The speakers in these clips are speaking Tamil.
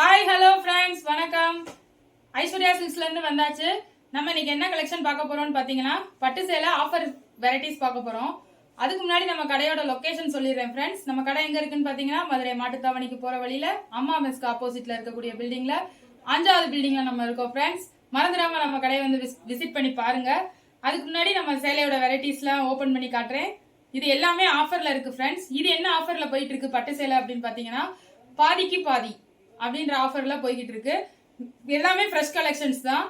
ஹாய் ஹலோ ஃப்ரெண்ட்ஸ், வணக்கம். ஐஸ்வர்யா சில்க்ஸ்ல இருந்து வந்தாச்சு. நம்ம இன்னைக்கு என்ன கலெக்ஷன் பார்க்க போறோம்னு பாத்தீங்கன்னா, பட்டு சேலை ஆஃபர் வெரைட்டிஸ் பார்க்க போறோம். அதுக்கு முன்னாடி நம்ம கடையோட லொகேஷன் சொல்லிடுறேன் ஃப்ரெண்ட்ஸ். நம்ம கடை எங்க இருக்குன்னு பாத்தீங்கன்னா, மதுரை மாட்டுத்தாவணிக்கு போற வழியில அம்மா மெஸ்க்கு ஆப்போசிட்ல இருக்கக்கூடிய பில்டிங்ல 5வது பில்டிங்ல நம்ம இருக்கோம் ஃப்ரெண்ட்ஸ். மறந்துடாம நம்ம கடையை வந்து விசிட் பண்ணி பாருங்க. அதுக்கு முன்னாடி நம்ம சேலையோட வெரைட்டிஸ்லாம் ஓபன் பண்ணி காட்டுறேன். இது எல்லாமே ஆஃபர்ல இருக்கு ஃப்ரெண்ட்ஸ். இது என்ன ஆஃபர்ல போயிட்டு இருக்கு பட்டு சேலை அப்படின்னு பாத்தீங்கன்னா, பாதிக்கு பாதி அப்படின்ற ஆஃபர்ல போய்கிட்டு இருக்கு. எல்லாமே ஃப்ரெஷ் கலெக்ஷன்ஸ் தான்.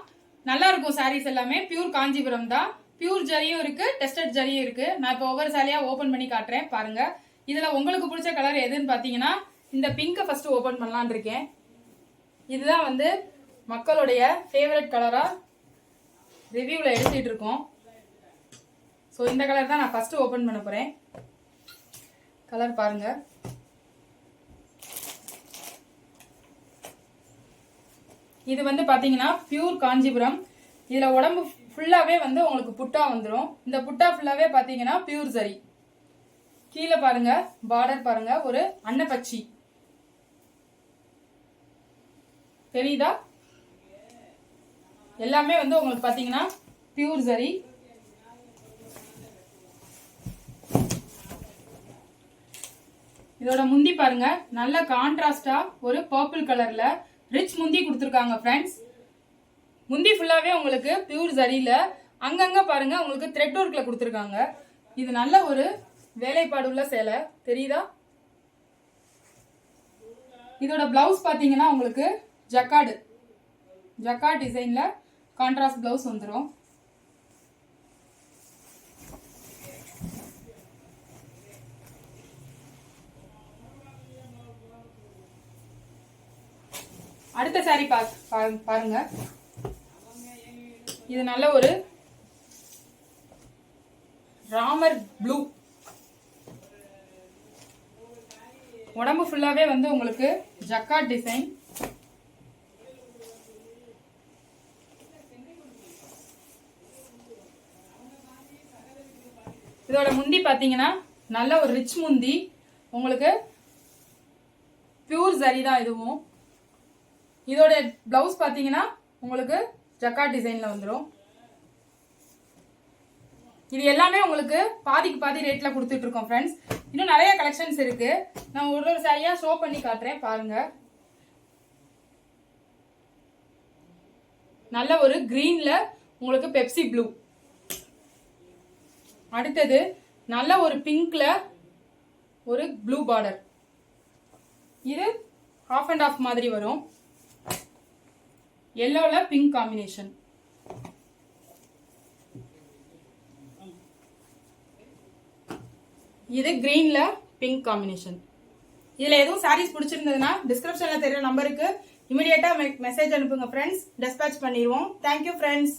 நல்லா இருக்கும் சாரீஸ் எல்லாமே. பியூர் காஞ்சிபுரம் தான். பியூர் ஜரியும் இருக்கு, டெஸ்டட் ஜரியும் இருக்கு. நான் இப்போ ஒவ்வொரு சாரியா ஓபன் பண்ணி காட்டுறேன் பாருங்க. இதுல உங்களுக்கு பிடிச்ச கலர் எதுன்னு பாத்தீங்கன்னா, இந்த பிங்கை ஃபர்ஸ்ட் ஓபன் பண்ணலான் இருக்கேன். இதுதான் வந்து மக்களுடைய ஃபேவரட் கலரா ரிவ்யூல எடுத்துட்டு இருக்கோம். ஸோ இந்த கலர் தான் நான் ஃபர்ஸ்ட் ஓபன் பண்ண போறேன். கலர் பாருங்க. இது வந்து பாத்தீங்கன்னா பியூர் காஞ்சிபுரம். இதுல உடம்பு ஃபுல்லாவே வந்து உங்களுக்கு புட்டா வந்துடும். இந்த புட்டா ஃபுல்லாவே பாத்தீங்கன்னா பியூர் ஜரி. கீழே பாருங்க, பார்டர் பாருங்க, ஒரு அன்னப்பச்சி தெரியுதா? எல்லாமே வந்து உங்களுக்கு பாத்தீங்கன்னா பியூர் ஜரி. இதோட முந்தி பாருங்க, நல்ல கான்ட்ராஸ்டா ஒரு பர்பிள் கலர்ல ரிச் முந்தி கொடுத்துருக்காங்க ஃப்ரெண்ட்ஸ். முந்தி ஃபுல்லாவே உங்களுக்கு பியூர் ஜரியில அங்கங்க பாருங்க உங்களுக்கு த்ரெட் ஒர்க்ல கொடுத்துருக்காங்க. இது நல்ல ஒரு வேலைப்பாடு உள்ள சேலை தெரியுதா? இதோட பிளவுஸ் பாத்தீங்கன்னா உங்களுக்கு ஜக்கார்ட் டிசைன்ல கான்ட்ராஸ்ட் பிளவுஸ் வந்துடும். அடுத்த சாரி பாருங்க. இது நல்ல ஒரு ராமர் ப்ளூ. உடம்பு ஃபுல்லாவே வந்து உங்களுக்கு ஜக்கார்ட் டிசைன். இதோட முந்தி பாத்தீங்கன்னா நல்ல ஒரு ரிச் முந்தி. உங்களுக்கு பியூர் ஜரி தான் இதுவும். இதோட பிளவுஸ் பாத்தீங்கன்னா உங்களுக்கு ஜக்கார்ட் டிசைன்ல வந்துடும். இது எல்லாமே உங்களுக்கு பாதிக்கு பாதி ரேட்ல கொடுத்துட்டு இருக்கோம் ஃப்ரெண்ட்ஸ். இன்னும் நிறைய கலெக்ஷன்ஸ் இருக்கு. நான் ஒரு சாரியா ஷோ பண்ணி காட்டுறேன் பாருங்க. நல்ல ஒரு கிரீன்ல உங்களுக்கு பெப்சி ப்ளூ. அடுத்தது நல்ல ஒரு பிங்க்ல ஒரு ப்ளூ பார்டர். இது ஹாஃப் அண்ட் ஆஃப் மாதிரி வரும். எல்லோல பிங்க் காம்பினேஷன். இது கிரீன்ல பிங்க் காம்பினேஷன். இதுல எதுவும் சாரீஸ் பிடிச்சிருந்ததுன்னா டிஸ்கிரிப்ஷன்ல தெரியற நம்பருக்கு இமிடியேட்டா மெசேஜ் அனுப்புங்க ஃப்ரெண்ட்ஸ். டிஸ்பேட்ச் பண்ணிடுவோம். Thank you friends.